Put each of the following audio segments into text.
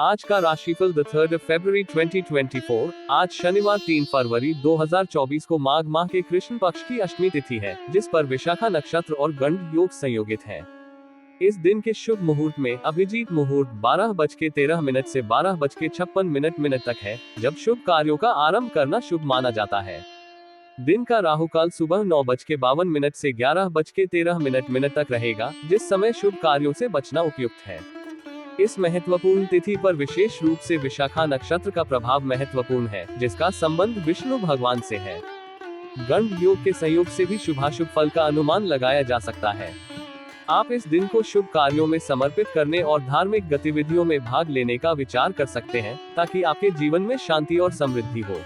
आज का राशिफल द 3rd फरवरी 2024। आज शनिवार 3 फरवरी 2024 को माघ माह के कृष्ण पक्ष की अष्टमी तिथि है, जिस पर विशाखा नक्षत्र और गंड योग संयोगित है। इस दिन के शुभ मुहूर्त में अभिजीत मुहूर्त 12:13 से 12:56 तक है, जब शुभ कार्यों का आरंभ करना शुभ माना जाता है। दिन का राहु काल सुबह 9:52 से 11:13 तक रहेगा, जिस समय शुभ कार्यों से बचना उपयुक्त है। इस महत्वपूर्ण तिथि पर विशेष रूप से विशाखा नक्षत्र का प्रभाव महत्वपूर्ण है, जिसका संबंध विष्णु भगवान से है। गंड योग के संयोग से भी शुभाशुभ फल का अनुमान लगाया जा सकता है। आप इस दिन को शुभ कार्यों में समर्पित करने और धार्मिक गतिविधियों में भाग लेने का विचार कर सकते हैं, ताकि आपके जीवन में शांति और समृद्धि हो।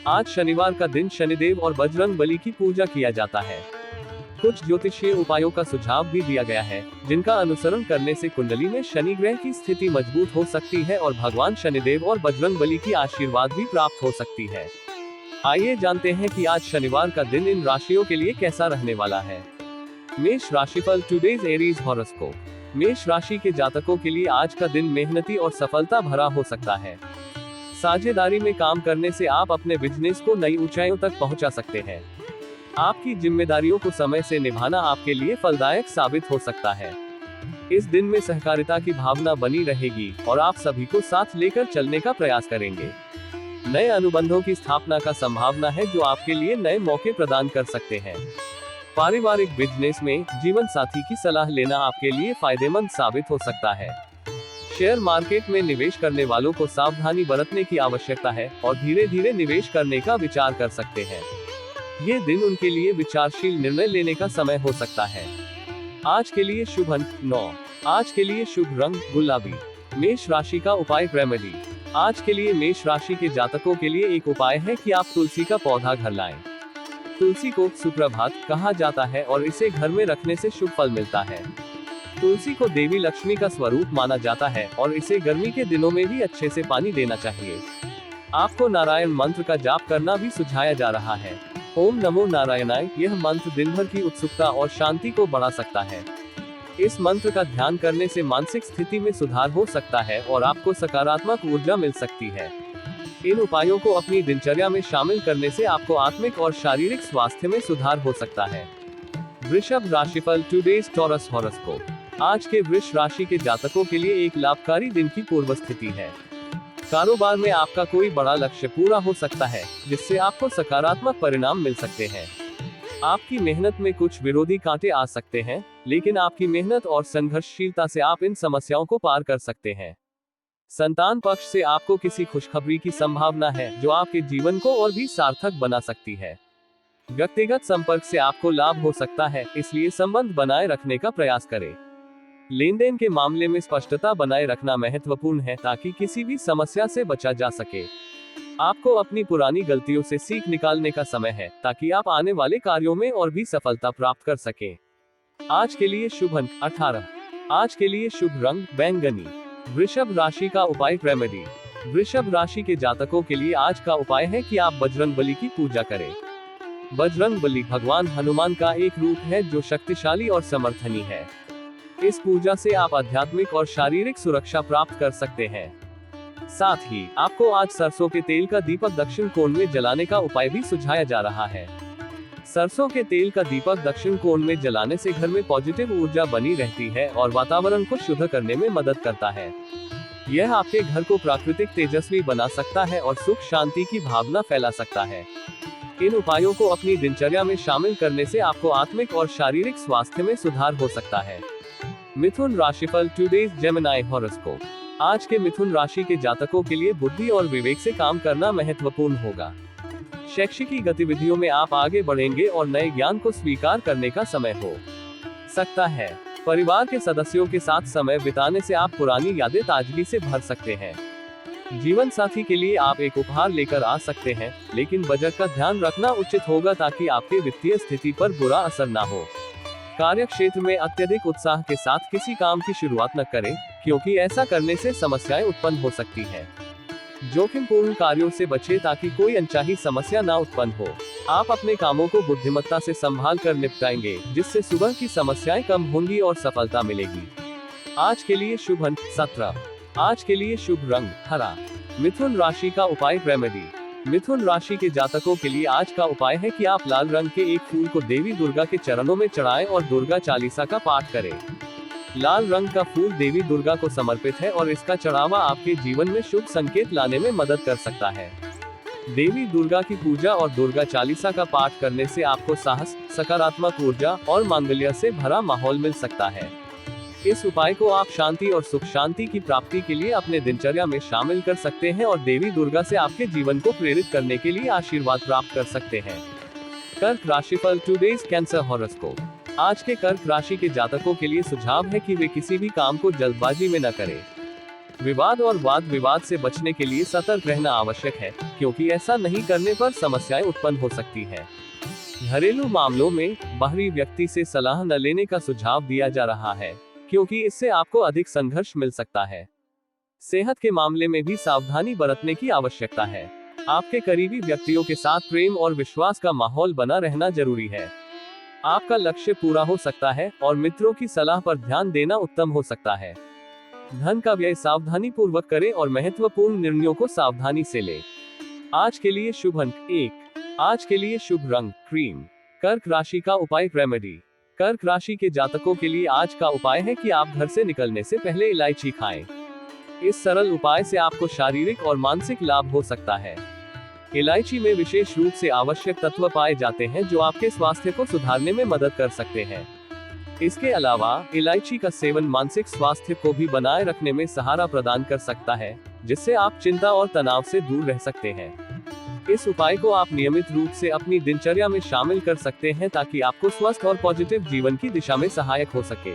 आज शनिवार का दिन शनिदेव और बजरंग बली की पूजा किया जाता है। कुछ ज्योतिषीय उपायों का सुझाव भी दिया गया है, जिनका अनुसरण करने से कुंडली में शनि ग्रह की स्थिति मजबूत हो सकती है और भगवान शनिदेव और बजरंग बली की आशीर्वाद भी प्राप्त हो सकती है। आइए जानते हैं कि आज शनिवार का दिन इन राशियों के लिए कैसा रहने वाला है। मेष राशिफल टुडेज एरीज हॉरोस्कोप। मेष राशि के जातकों के लिए आज का दिन मेहनती और सफलता भरा हो सकता है। साझेदारी में काम करने से आप अपने बिजनेस को नई ऊंचाइयों तक पहुंचा सकते हैं। आपकी जिम्मेदारियों को समय से निभाना आपके लिए फलदायक साबित हो सकता है। इस दिन में सहकारिता की भावना बनी रहेगी और आप सभी को साथ लेकर चलने का प्रयास करेंगे। नए अनुबंधों की स्थापना का संभावना है, जो आपके लिए नए मौके प्रदान कर सकते हैं। पारिवारिक बिजनेस में जीवन साथी की सलाह लेना आपके लिए फायदेमंद साबित हो सकता है। शेयर मार्केट में निवेश करने वालों को सावधानी बरतने की आवश्यकता है और धीरे धीरे निवेश करने का विचार कर सकते हैं। ये दिन उनके लिए विचारशील निर्णय लेने का समय हो सकता है। आज के लिए शुभ अंक 9। आज के लिए शुभ रंग गुलाबी। मेष राशि का उपाय रेमेडी। आज के लिए मेष राशि के जातकों के लिए एक उपाय है कि आप तुलसी का पौधा घर लाएं। तुलसी को सुप्रभात कहा जाता है और इसे घर में रखने से शुभ फल मिलता है। तुलसी को देवी लक्ष्मी का स्वरूप माना जाता है और इसे गर्मी के दिनों में भी अच्छे से पानी देना चाहिए। आपको नारायण मंत्र का जाप करना भी सुझाया जा रहा है। ओम नमो नारायणाय यह मंत्र दिन भर की उत्सुकता और शांति को बढ़ा सकता है। इस मंत्र का ध्यान करने से मानसिक स्थिति में सुधार हो सकता है और आपको सकारात्मक ऊर्जा मिल सकती है। इन उपायों को अपनी दिनचर्या में शामिल करने से आपको आत्मिक और शारीरिक स्वास्थ्य में सुधार हो सकता है। वृषभ राशिफल टुडेज टॉरस हॉरोस्कोप। आज के वृष राशि के जातकों के लिए एक लाभकारी दिन की पूर्व स्थिति है। कारोबार में आपका कोई बड़ा लक्ष्य पूरा हो सकता है, जिससे आपको सकारात्मक परिणाम मिल सकते हैं। आपकी मेहनत में कुछ विरोधी कांटे आ सकते हैं, लेकिन आपकी मेहनत और संघर्षशीलता से आप इन समस्याओं को पार कर सकते हैं। संतान पक्ष से आपको किसी खुशखबरी की संभावना है, जो आपके जीवन को और भी सार्थक बना सकती है। व्यक्तिगत संपर्क से आपको लाभ हो सकता है, इसलिए संबंध बनाए रखने का प्रयास करें। लेन देन के मामले में स्पष्टता बनाए रखना महत्वपूर्ण है, ताकि किसी भी समस्या से बचा जा सके। आपको अपनी पुरानी गलतियों से सीख निकालने का समय है, ताकि आप आने वाले कार्यों में और भी सफलता प्राप्त कर सकें। आज के लिए शुभ अंक 18। आज के लिए शुभ रंग बैंगनी। वृषभ राशि का उपाय रेमेडी। वृषभ राशि के जातकों के लिए आज का उपाय है कि आप बजरंग बली की पूजा करें। बजरंग बली भगवान हनुमान का एक रूप है, जो शक्तिशाली और समर्थनी है। इस पूजा से आप आध्यात्मिक और शारीरिक सुरक्षा प्राप्त कर सकते हैं। साथ ही आपको आज सरसों के तेल का दीपक दक्षिण कोण में जलाने का उपाय भी सुझाया जा रहा है। सरसों के तेल का दीपक दक्षिण कोण में जलाने से घर में पॉजिटिव ऊर्जा बनी रहती है और वातावरण को शुद्ध करने में मदद करता है। यह आपके घर को प्राकृतिक तेजस्वी बना सकता है और सुख शांति की भावना फैला सकता है। इन उपायों को अपनी दिनचर्या में शामिल करने से आपको आत्मिक और शारीरिक स्वास्थ्य में सुधार हो सकता है। मिथुन राशिफल टुडेज जेमिनी हॉरोस्कोप। आज के मिथुन राशि के जातकों के लिए बुद्धि और विवेक से काम करना महत्वपूर्ण होगा। शैक्षिक गतिविधियों में आप आगे बढ़ेंगे और नए ज्ञान को स्वीकार करने का समय हो सकता है। परिवार के सदस्यों के साथ समय बिताने से आप पुरानी यादें ताजगी से भर सकते हैं। जीवन साथी के लिए आप एक उपहार लेकर आ सकते हैं, लेकिन बजट का ध्यान रखना उचित होगा, ताकि आपके वित्तीय स्थिति पर बुरा असर न हो। कार्य क्षेत्र में अत्यधिक उत्साह के साथ किसी काम की शुरुआत न करें, क्योंकि ऐसा करने से समस्याएं उत्पन्न हो सकती हैं। जोखिमपूर्ण कार्यों से बचें, ताकि कोई अनचाही समस्या न उत्पन्न हो। आप अपने कामों को बुद्धिमत्ता से संभाल कर निपटाएंगे, जिससे सुबह की समस्याएं कम होंगी और सफलता मिलेगी। आज के लिए शुभ अंक 17। आज के लिए शुभ रंग हरा। मिथुन राशि का उपाय रेमेडी। मिथुन राशि के जातकों के लिए आज का उपाय है कि आप लाल रंग के एक फूल को देवी दुर्गा के चरणों में चढ़ाएं और दुर्गा चालीसा का पाठ करें। लाल रंग का फूल देवी दुर्गा को समर्पित है और इसका चढ़ावा आपके जीवन में शुभ संकेत लाने में मदद कर सकता है। देवी दुर्गा की पूजा और दुर्गा चालीसा का पाठ करने से आपको साहस, सकारात्मक ऊर्जा और मांगल्य से भरा माहौल मिल सकता है। इस उपाय को आप शांति और सुख शांति की प्राप्ति के लिए अपने दिनचर्या में शामिल कर सकते हैं और देवी दुर्गा से आपके जीवन को प्रेरित करने के लिए आशीर्वाद प्राप्त कर सकते हैं। कर्क राशिफल टुडेज कैंसर हॉरोस्कोप। आज के कर्क राशि के जातकों के लिए सुझाव है कि वे किसी भी काम को जल्दबाजी में न करें। विवाद और वाद विवाद से बचने के लिए सतर्क रहना आवश्यक है, क्योंकि ऐसा नहीं करने पर समस्याएं उत्पन्न हो सकती है। घरेलू मामलों में बाहरी व्यक्ति से सलाह न लेने का सुझाव दिया जा रहा है, क्योंकि इससे आपको अधिक संघर्ष मिल सकता है। सेहत के मामले में भी सावधानी बरतने की आवश्यकता है। आपके करीबी व्यक्तियों के साथ प्रेम और विश्वास का माहौल बना रहना जरूरी है। आपका लक्ष्य पूरा हो सकता है और मित्रों की सलाह पर ध्यान देना उत्तम हो सकता है। धन का व्यय सावधानी पूर्वक करें और महत्वपूर्ण निर्णयों को सावधानी से लें। आज के लिए शुभ अंक 1। आज के लिए शुभ रंग क्रीम। कर्क राशि का उपाय रेमेडी। कर्क राशि के जातकों के लिए आज का उपाय है कि आप घर से निकलने से पहले इलायची खाएं। इस सरल उपाय से आपको शारीरिक और मानसिक लाभ हो सकता है। इलायची में विशेष रूप से आवश्यक तत्व पाए जाते हैं जो आपके स्वास्थ्य को सुधारने में मदद कर सकते हैं। इसके अलावा इलायची का सेवन मानसिक स्वास्थ्य को भी बनाए रखने में सहारा प्रदान कर सकता है, जिससे आप चिंता और तनाव से दूर रह सकते हैं। इस उपाय को आप नियमित रूप से अपनी दिनचर्या में शामिल कर सकते हैं ताकि आपको स्वस्थ और पॉजिटिव जीवन की दिशा में सहायक हो सके।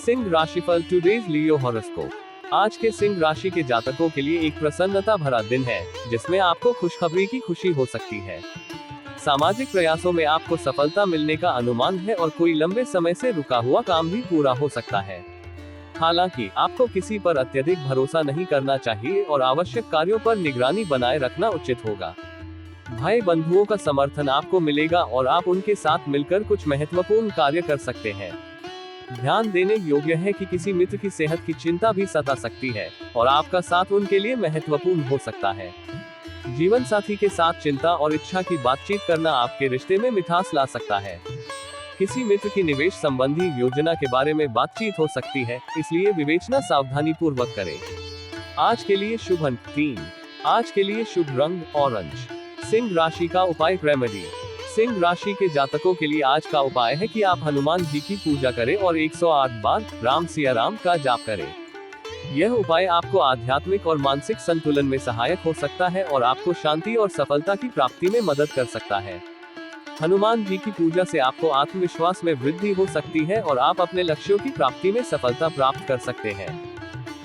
सिंह राशिफल टुडेज लियो हॉरोस्कोप। आज के सिंह राशि के जातकों के लिए एक प्रसन्नता भरा दिन है, जिसमें आपको खुशखबरी की खुशी हो सकती है। सामाजिक प्रयासों में आपको सफलता मिलने का अनुमान है और कोई लंबे समय से रुका हुआ काम भी पूरा हो सकता है। हालांकि आपको किसी पर अत्यधिक भरोसा नहीं करना चाहिए और आवश्यक कार्यों पर निगरानी बनाए रखना उचित होगा। भाई बंधुओं का समर्थन आपको मिलेगा और आप उनके साथ मिलकर कुछ महत्वपूर्ण कार्य कर सकते हैं। ध्यान देने योग्य है कि किसी मित्र की सेहत की चिंता भी सता सकती है और आपका साथ उनके लिए महत्वपूर्ण हो सकता है। जीवन साथी के साथ चिंता और इच्छा की बातचीत करना आपके रिश्ते में मिठास ला सकता है। किसी मित्र की निवेश संबंधी योजना के बारे में बातचीत हो सकती है, इसलिए विवेचना सावधानी पूर्वक करें। आज के लिए शुभ अंक 3। आज के लिए शुभ रंग ऑरेंज। सिंह राशि का उपाय रेमेडी। सिंह राशि के जातकों के लिए आज का उपाय है कि आप हनुमान जी की पूजा करें और 108 बार राम सिया राम का जाप करें। यह उपाय आपको आध्यात्मिक और मानसिक संतुलन में सहायक हो सकता है और आपको शांति और सफलता की प्राप्ति में मदद कर सकता है। हनुमान जी की पूजा से आपको आत्मविश्वास में वृद्धि हो सकती है और आप अपने लक्ष्यों की प्राप्ति में सफलता प्राप्त कर सकते हैं।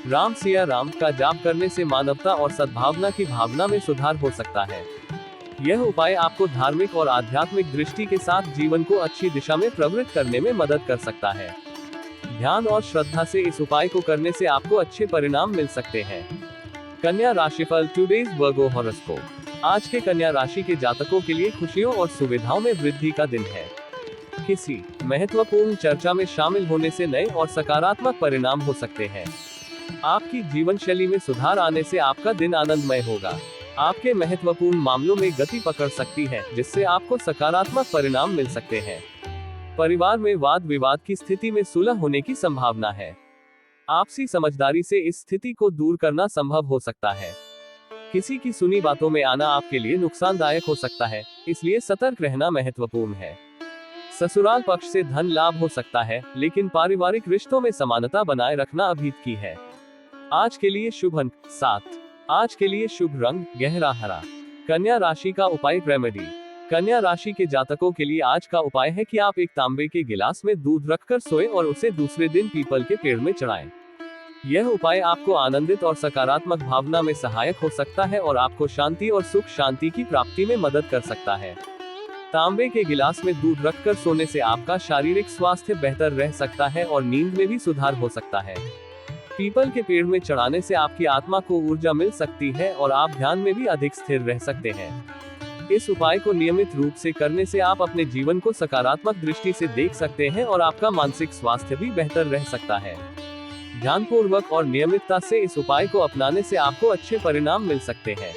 राम सिया राम का जाप करने से मानवता और सद्भावना की भावना में सुधार हो सकता है। यह उपाय आपको धार्मिक और आध्यात्मिक दृष्टि के साथ जीवन को अच्छी दिशा में प्रवृत्त करने में मदद कर सकता है। ध्यान और श्रद्धा से इस उपाय को करने से आपको अच्छे परिणाम मिल सकते हैं। कन्या राशिफल टुडेज वर्गो हॉरोस्कोप। आज के कन्या राशि के जातकों के लिए खुशियों और सुविधाओं में वृद्धि का दिन है। किसी महत्वपूर्ण चर्चा में शामिल होने से नए और सकारात्मक परिणाम हो सकते हैं। आपकी जीवन शैली में सुधार आने से आपका दिन आनंदमय होगा। आपके महत्वपूर्ण मामलों में गति पकड़ सकती है, जिससे आपको सकारात्मक परिणाम मिल सकते हैं। परिवार में वाद विवाद की स्थिति में सुलह होने की संभावना है। आपसी समझदारी से इस स्थिति को दूर करना संभव हो सकता है। किसी की सुनी बातों में आना आपके लिए नुकसानदायक हो सकता है, इसलिए सतर्क रहना महत्वपूर्ण है। ससुराल पक्ष से धन लाभ हो सकता है, लेकिन पारिवारिक रिश्तों में समानता बनाए रखना अभीत की है। आज के लिए शुभ अंक 7। आज के लिए शुभ रंग गहरा हरा। कन्या राशि का उपाय रेमेडी। कन्या राशि के जातकों के लिए आज का उपाय है कि आप एक तांबे के गिलास में दूध रखकर सोएं और उसे दूसरे दिन पीपल के पेड़ में चढ़ाएं। यह उपाय आपको आनंदित और सकारात्मक भावना में सहायक हो सकता है और आपको शांति और सुख शांति की प्राप्ति में मदद कर सकता है। तांबे के गिलास में दूध रखकर सोने से आपका शारीरिक स्वास्थ्य बेहतर रह सकता है और नींद में भी सुधार हो सकता है। पीपल के पेड़ में चढ़ाने से आपकी आत्मा को ऊर्जा मिल सकती है और आप ध्यान में भी अधिक स्थिर रह सकते हैं। इस उपाय को नियमित रूप से करने से आप अपने जीवन को सकारात्मक दृष्टि से देख सकते हैं और आपका मानसिक स्वास्थ्य भी बेहतर रह सकता है। ध्यानपूर्वक और नियमितता से इस उपाय को अपनाने से आपको अच्छे परिणाम मिल सकते हैं।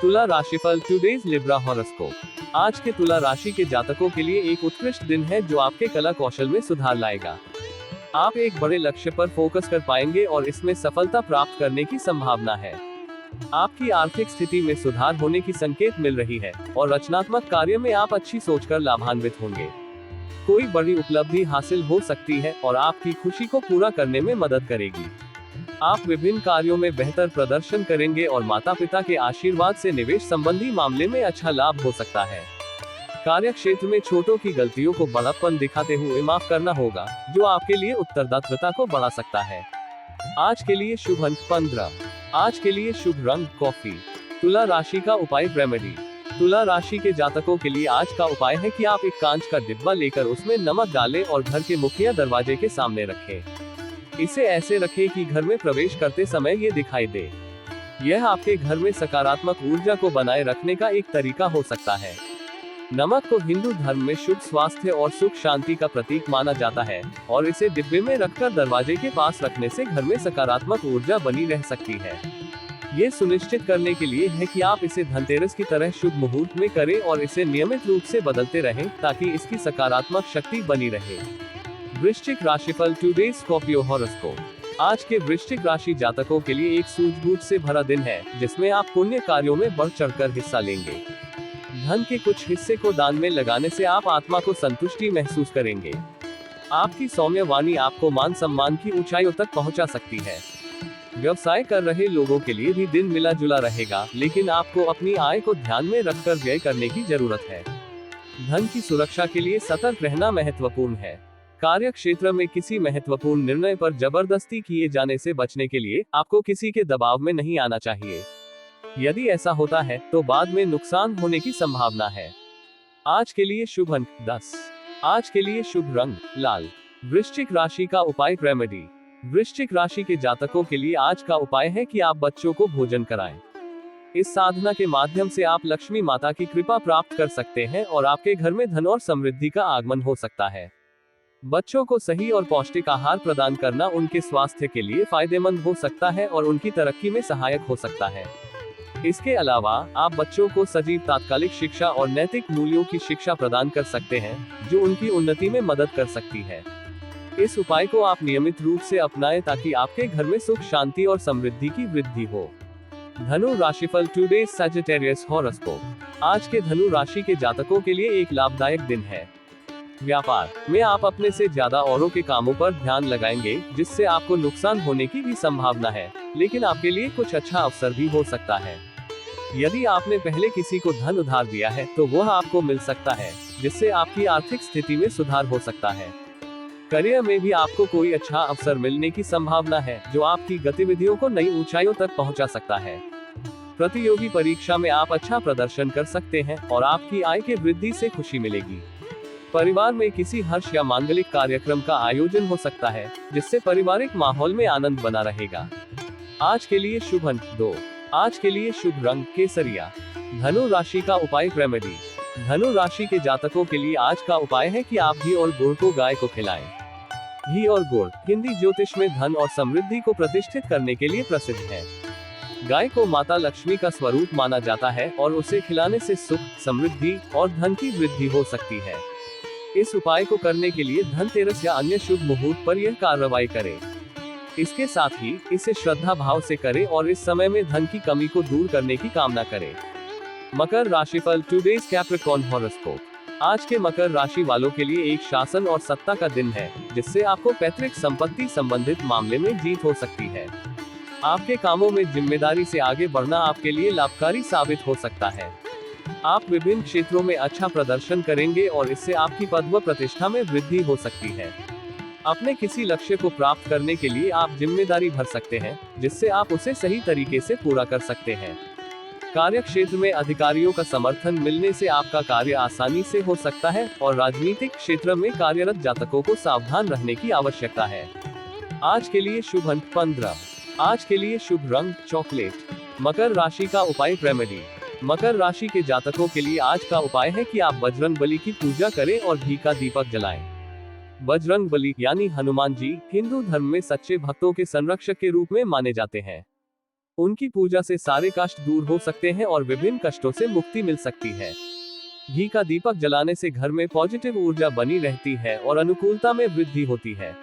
तुला राशिफल टुडेज लिब्रा हॉरोस्कोप। आज के तुला राशि के जातकों के लिए एक उत्कृष्ट दिन है जो आपके कला कौशल में सुधार लाएगा। आप एक बड़े लक्ष्य पर फोकस कर पाएंगे और इसमें सफलता प्राप्त करने की संभावना है। आपकी आर्थिक स्थिति में सुधार होने की संकेत मिल रही है और रचनात्मक कार्य में आप अच्छी सोचकर लाभान्वित होंगे। कोई बड़ी उपलब्धि हासिल हो सकती है और आपकी खुशी को पूरा करने में मदद करेगी। आप विभिन्न कार्यों में बेहतर प्रदर्शन करेंगे और माता पिता के आशीर्वाद से निवेश संबंधी मामले में अच्छा लाभ हो सकता है। कार्य क्षेत्र में छोटों की गलतियों को बड़प्पन दिखाते हुए माफ करना होगा, जो आपके लिए उत्तरदायित्वता को बढ़ा सकता है। आज के लिए शुभ अंक 15। आज के लिए शुभ रंग कॉफी। तुला राशि का उपाय रेमेडी। तुला राशि के जातकों के लिए आज का उपाय है कि आप एक कांच का डिब्बा लेकर उसमें नमक डालें और घर के मुखिया दरवाजे के सामने रखें। इसे ऐसे रखें कि घर में प्रवेश करते समय ये दिखाई दे। यह आपके घर में सकारात्मक ऊर्जा को बनाए रखने का एक तरीका हो सकता है। नमक को हिंदू धर्म में शुभ स्वास्थ्य और सुख शांति का प्रतीक माना जाता है और इसे डिब्बे में रखकर दरवाजे के पास रखने से घर में सकारात्मक ऊर्जा बनी रह सकती है। ये सुनिश्चित करने के लिए है कि आप इसे धनतेरस की तरह शुभ मुहूर्त में करें और इसे नियमित रूप से बदलते रहें ताकि इसकी सकारात्मक शक्ति बनी रहे। वृश्चिक राशिफल टुडेज स्कॉर्पियो हॉरोस्कोप। आज के वृश्चिक राशि जातकों के लिए एक सूझबूझ से भरा दिन है जिसमें आप पुण्य कार्यों में बढ़ चढ़कर हिस्सा लेंगे। धन के कुछ हिस्से को दान में लगाने से आप आत्मा को संतुष्टि महसूस करेंगे। आपकी सौम्य वाणी आपको मान सम्मान की ऊंचाइयों तक पहुंचा सकती है। व्यवसाय कर रहे लोगों के लिए भी दिन मिला जुला रहेगा, लेकिन आपको अपनी आय को ध्यान में रखकर व्यय करने की जरूरत है। धन की सुरक्षा के लिए सतर्क रहना महत्वपूर्ण है। कार्य क्षेत्र में किसी महत्वपूर्ण निर्णय पर जबरदस्ती किए जाने से बचने के लिए आपको किसी के दबाव में नहीं आना चाहिए। यदि ऐसा होता है तो बाद में नुकसान होने की संभावना है। आज के लिए शुभ अंक 10। आज के लिए शुभ रंग लाल। वृश्चिक राशि का उपाय रेमेडी। वृश्चिक राशि के जातकों के लिए आज का उपाय है कि आप बच्चों को भोजन कराएं। इस साधना के माध्यम से आप लक्ष्मी माता की कृपा प्राप्त कर सकते हैं और आपके घर में धन और समृद्धि का आगमन हो सकता है। बच्चों को सही और पौष्टिक आहार प्रदान करना उनके स्वास्थ्य के लिए फायदेमंद हो सकता है और उनकी तरक्की में सहायक हो सकता है। इसके अलावा आप बच्चों को सजीव तात्कालिक शिक्षा और नैतिक मूल्यों की शिक्षा प्रदान कर सकते हैं, जो उनकी उन्नति में मदद कर सकती है। इस उपाय को आप नियमित रूप से अपनाएं ताकि आपके घर में सुख शांति और समृद्धि की वृद्धि हो। धनु राशिफल टुडेज सजिटेरियस हॉरोस्कोप। आज के धनु राशि के जातकों के लिए एक लाभदायक दिन है। व्यापार में आप अपने से ज्यादा औरों के कामों पर ध्यान लगाएंगे, जिससे आपको नुकसान होने की भी संभावना है, लेकिन आपके लिए कुछ अच्छा अवसर भी हो सकता है। यदि आपने पहले किसी को धन उधार दिया है तो वह आपको मिल सकता है, जिससे आपकी आर्थिक स्थिति में सुधार हो सकता है। करियर में भी आपको कोई अच्छा अवसर मिलने की संभावना है, जो आपकी गतिविधियों को नई ऊंचाइयों तक पहुंचा सकता है। प्रतियोगी परीक्षा में आप अच्छा प्रदर्शन कर सकते हैं और आपकी आय के वृद्धि से खुशी मिलेगी। परिवार में किसी हर्ष या मांगलिक कार्यक्रम का आयोजन हो सकता है, जिससे पारिवारिक माहौल में आनंद बना रहेगा। आज के लिए शुभ अंक 2। आज के लिए शुभ रंग केसरिया। धनु राशि का उपाय रेमेडी। धनु राशि के जातकों के लिए आज का उपाय है कि आप घी और गुड़ को गाय को खिलाएं। घी और गुड़ हिंदी ज्योतिष में धन और समृद्धि को प्रतिष्ठित करने के लिए प्रसिद्ध है। गाय को माता लक्ष्मी का स्वरूप माना जाता है और उसे खिलाने से सुख, समृद्धि और धन की वृद्धि हो सकती है। इस उपाय को करने के लिए धनतेरस या अन्य शुभ मुहूर्त पर यह कार्रवाई करें। इसके साथ ही इसे श्रद्धा भाव से करें और इस समय में धन की कमी को दूर करने की कामना करें। मकर राशिफल टुडेज कैप्रिकॉर्न हॉरोस्कोप। आज के मकर राशि वालों के लिए एक शासन और सत्ता का दिन है, जिससे आपको पैतृक संपत्ति संबंधित मामले में जीत हो सकती है। आपके कामों में जिम्मेदारी से आगे बढ़ना आपके लिए लाभकारी साबित हो सकता है। आप विभिन्न क्षेत्रों में अच्छा प्रदर्शन करेंगे और इससे आपकी पद व प्रतिष्ठा में वृद्धि हो सकती है। अपने किसी लक्ष्य को प्राप्त करने के लिए आप जिम्मेदारी भर सकते हैं, जिससे आप उसे सही तरीके से पूरा कर सकते हैं। कार्य क्षेत्र में अधिकारियों का समर्थन मिलने से आपका कार्य आसानी से हो सकता है और राजनीतिक क्षेत्र में कार्यरत जातकों को सावधान रहने की आवश्यकता है। आज के लिए शुभ अंक 15। आज के लिए शुभ रंग चॉकलेट। मकर राशि का उपाय रेमेडी। मकर राशि के जातकों के लिए आज का उपाय है कि आप बजरंग बली की पूजा करें और घी का दीपक जलाएं। बजरंगबली यानी हनुमान जी हिंदू धर्म में सच्चे भक्तों के संरक्षक के रूप में माने जाते हैं। उनकी पूजा से सारे कष्ट दूर हो सकते हैं और विभिन्न कष्टों से मुक्ति मिल सकती है। घी का दीपक जलाने से घर में पॉजिटिव ऊर्जा बनी रहती है और अनुकूलता में वृद्धि होती है।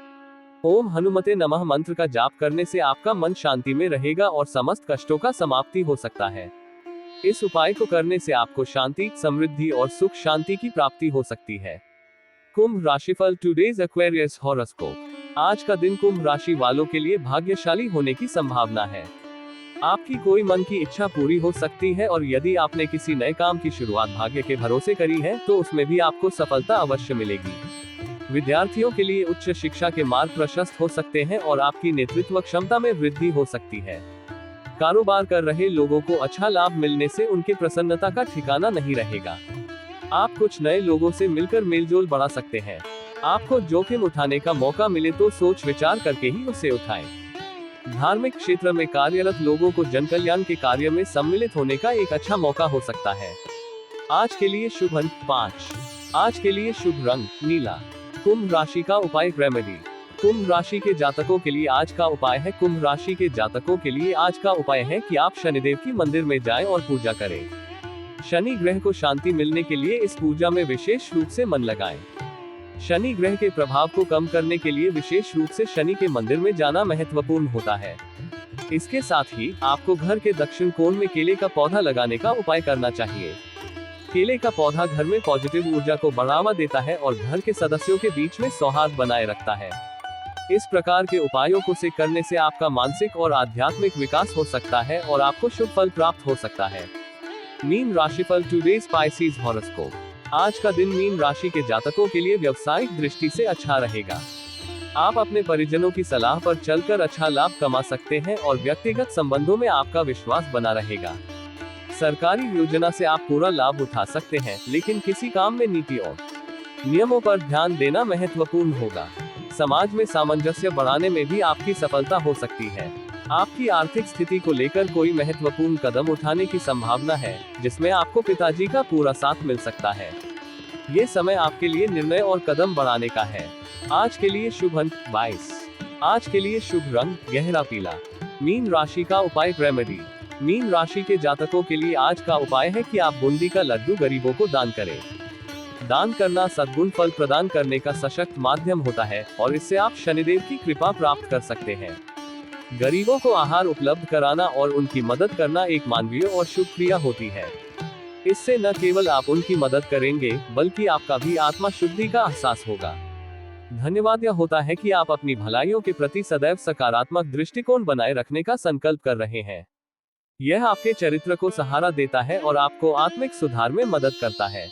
ओम हनुमते नमः मंत्र का जाप करने से आपका मन शांति में रहेगा और समस्त कष्टों का समाप्ति हो सकता है। इस उपाय को करने से आपको शांति, समृद्धि और सुख शांति की प्राप्ति हो सकती है। कुंभ राशिफल टुडेज एक्वेरियस हॉरोस्कोप। आज का दिन कुंभ राशि वालों के लिए भाग्यशाली होने की संभावना है। आपकी कोई मन की इच्छा पूरी हो सकती है और यदि आपने किसी नए काम की शुरुआत भाग्य के भरोसे करी है तो उसमें भी आपको सफलता अवश्य मिलेगी। विद्यार्थियों के लिए उच्च शिक्षा के मार्ग प्रशस्त हो सकते हैं और आपकी नेतृत्व क्षमता में वृद्धि हो सकती है। कारोबार कर रहे लोगों को अच्छा लाभ मिलने से उनके प्रसन्नता का ठिकाना नहीं रहेगा। आप कुछ नए लोगों से मिलकर मेलजोल बढ़ा सकते हैं। आपको जोखिम उठाने का मौका मिले तो सोच विचार करके ही उसे उठाएं। धार्मिक क्षेत्र में कार्यरत लोगों को जनकल्याण के कार्य में सम्मिलित होने का एक अच्छा मौका हो सकता है। आज के लिए शुभ अंक 5। आज के लिए शुभ रंग नीला। कुंभ राशि का उपाय रेमेडी। कुंभ राशि के जातकों के लिए आज का उपाय है कुंभ राशि के जातकों के लिए आज का उपाय है कि आप शनिदेव की मंदिर में जाएं और पूजा करें। शनि ग्रह को शांति मिलने के लिए इस पूजा में विशेष रूप से मन लगाएं। शनि ग्रह के प्रभाव को कम करने के लिए विशेष रूप से शनि के मंदिर में जाना महत्वपूर्ण होता है। इसके साथ ही आपको घर के दक्षिण कोण में केले का पौधा लगाने का उपाय करना चाहिए। केले का पौधा घर में पॉजिटिव ऊर्जा को बढ़ावा देता है और घर के सदस्यों के बीच में सौहार्द बनाए रखता है। इस प्रकार के उपायों को से करने से आपका मानसिक और आध्यात्मिक विकास हो सकता है और आपको शुभ फल प्राप्त हो सकता है। मीन राशिफल टुडेज स्पाइसीज हॉरोस्कोप। आज का दिन मीन राशि के जातकों के लिए व्यावसायिक दृष्टि से अच्छा रहेगा। आप अपने परिजनों की सलाह पर चलकर अच्छा लाभ कमा सकते हैं और व्यक्तिगत संबंधों में आपका विश्वास बना रहेगा। सरकारी योजना से आप पूरा लाभ उठा सकते हैं, लेकिन किसी काम में नीति और नियमों पर ध्यान देना महत्वपूर्ण होगा। समाज में सामंजस्य बढ़ाने में भी आपकी सफलता हो सकती है। आपकी आर्थिक स्थिति को लेकर कोई महत्वपूर्ण कदम उठाने की संभावना है, जिसमें आपको पिताजी का पूरा साथ मिल सकता है। ये समय आपके लिए निर्णय और कदम बढ़ाने का है। आज के लिए शुभ अंक 22। आज के लिए शुभ रंग गहरा पीला। मीन राशि का उपाय रेमेडी। मीन राशि के जातकों के लिए आज का उपाय है कि आप बूंदी का लड्डू गरीबों को दान करें। दान करना सद्गुण फल प्रदान करने का सशक्त माध्यम होता है और इससे आप शनिदेव की कृपा प्राप्त कर सकते हैं। गरीबों को आहार उपलब्ध कराना और उनकी मदद करना एक मानवीय और शुभ क्रिया होती है। इससे न केवल आप उनकी मदद करेंगे, बल्कि आपका भी आत्मा शुद्धि का एहसास होगा। धन्यवाद। यह होता है कि आप अपनी भलाइयों के प्रति सदैव सकारात्मक दृष्टिकोण बनाए रखने का संकल्प कर रहे हैं। यह आपके चरित्र को सहारा देता है और आपको आत्मिक सुधार में मदद करता है।